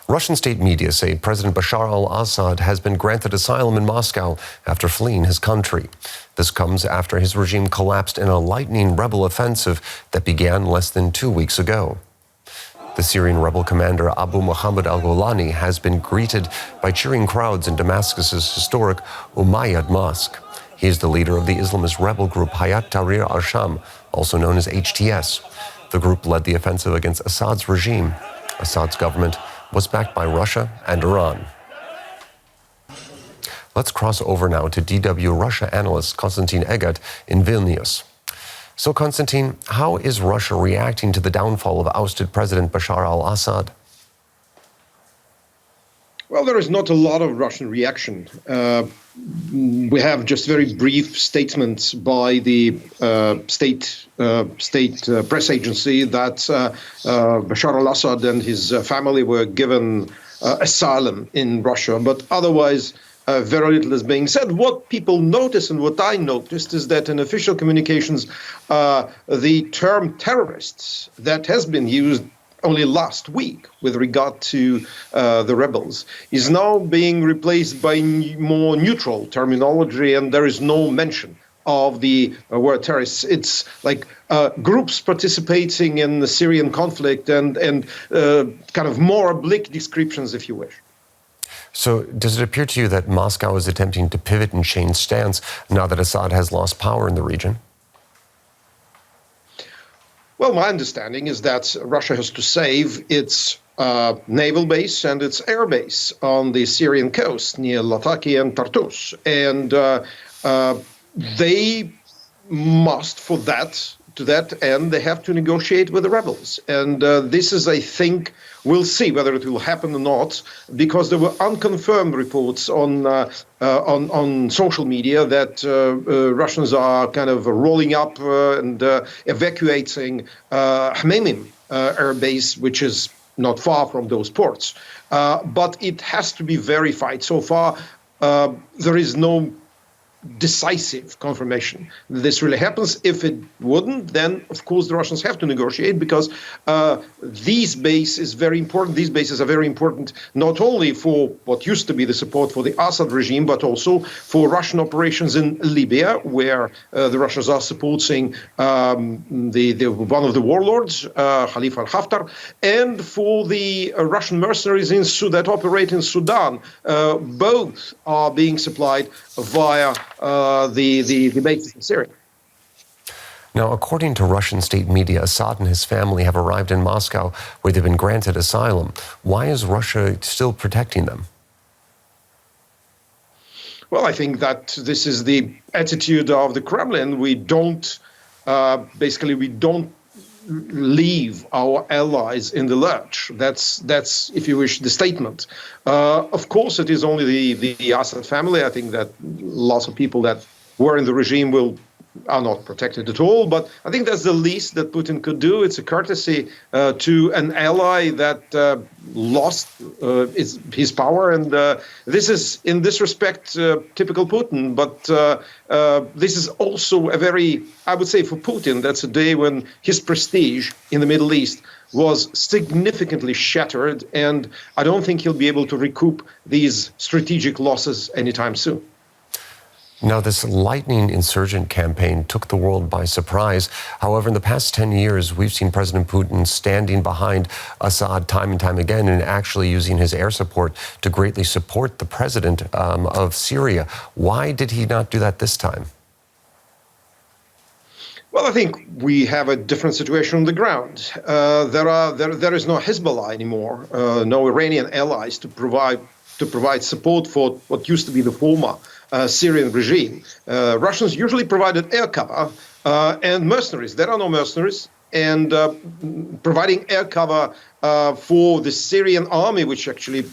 Russian state media say President Bashar al-Assad has been granted asylum in Moscow after fleeing his country. This comes after his regime collapsed in a lightning rebel offensive that began less than 2 weeks ago. The Syrian rebel commander Abu Muhammad al-Golani has been greeted by cheering crowds in Damascus's historic Umayyad Mosque. He is the leader of the Islamist rebel group Hayat Tahrir al-Sham, also known as HTS. The group led the offensive against Assad's regime. Assad's government was backed by Russia and Iran. Let's cross over now to DW Russia analyst Konstantin Eggert in Vilnius. So, Konstantin, how is Russia reacting to the downfall of ousted President Bashar al-Assad? Well, there is not a lot of Russian reaction. We have just very brief statements by the state press agency that Bashar al-Assad and his family were given asylum in Russia, but otherwise very little is being said. What people notice and what I noticed is that in official communications, the term terrorists that has been used only last week with regard to the rebels is now being replaced by more neutral terminology, and there is no mention of the word terrorists. It's like groups participating in the Syrian conflict and kind of more oblique descriptions, if you wish. So does it appear to you that Moscow is attempting to pivot and change stance now that Assad has lost power in the region? Well, my understanding is that Russia has to save its naval base and its air base on the Syrian coast near Latakia and Tartus. And they must, to that end, they have to negotiate with the rebels. And this is, I think, we'll see whether it will happen or not, because there were unconfirmed reports on social media that Russians are kind of rolling up and evacuating Khmeimim air base, which is not far from those ports. But it has to be verified. So far, there is no decisive confirmation this really happens. If it wouldn't, then of course the Russians have to negotiate, because these bases are very important not only for what used to be the support for the Assad regime, but also for Russian operations in Libya, where the Russians are supporting one of the warlords, Khalifa al-Haftar, and for the Russian mercenaries that operate in Sudan. Both are being supplied via the bases in Syria. Now, according to Russian state media, Assad and his family have arrived in Moscow, where they've been granted asylum. Why is Russia still protecting them? Well, I think that this is the attitude of the Kremlin. We don't leave our allies in the lurch. That's, if you wish, the statement. Of course, it is only the Assad family. I think that lots of people that were in the regime are not protected at all. But I think that's the least that Putin could do. It's a courtesy to an ally that lost his power. And this is, in this respect, typical Putin. But this is also I would say for Putin, that's a day when his prestige in the Middle East was significantly shattered. And I don't think he'll be able to recoup these strategic losses anytime soon. Now, this lightning insurgent campaign took the world by surprise. However, in the past 10 years, we've seen President Putin standing behind Assad time and time again and actually using his air support to greatly support the president of Syria. Why did he not do that this time? Well, I think we have a different situation on the ground. There is no Hezbollah anymore, no Iranian allies to provide support for what used to be the former Syrian regime. Russians usually provided air cover and mercenaries. There are no mercenaries, and providing air cover for the Syrian army, which actually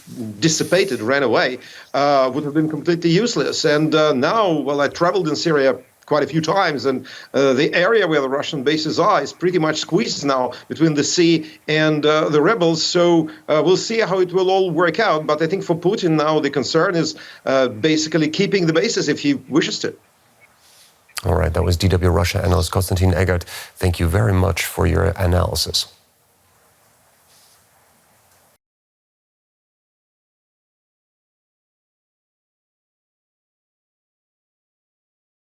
ran away, would have been completely useless. And now, well, I traveled in Syria quite a few times, and the area where the Russian bases are is pretty much squeezed now between the sea and the rebels. So we'll see how it will all work out. But I think for Putin now, the concern is basically keeping the bases if he wishes to. All right, that was DW Russia analyst Konstantin Eggert. Thank you very much for your analysis.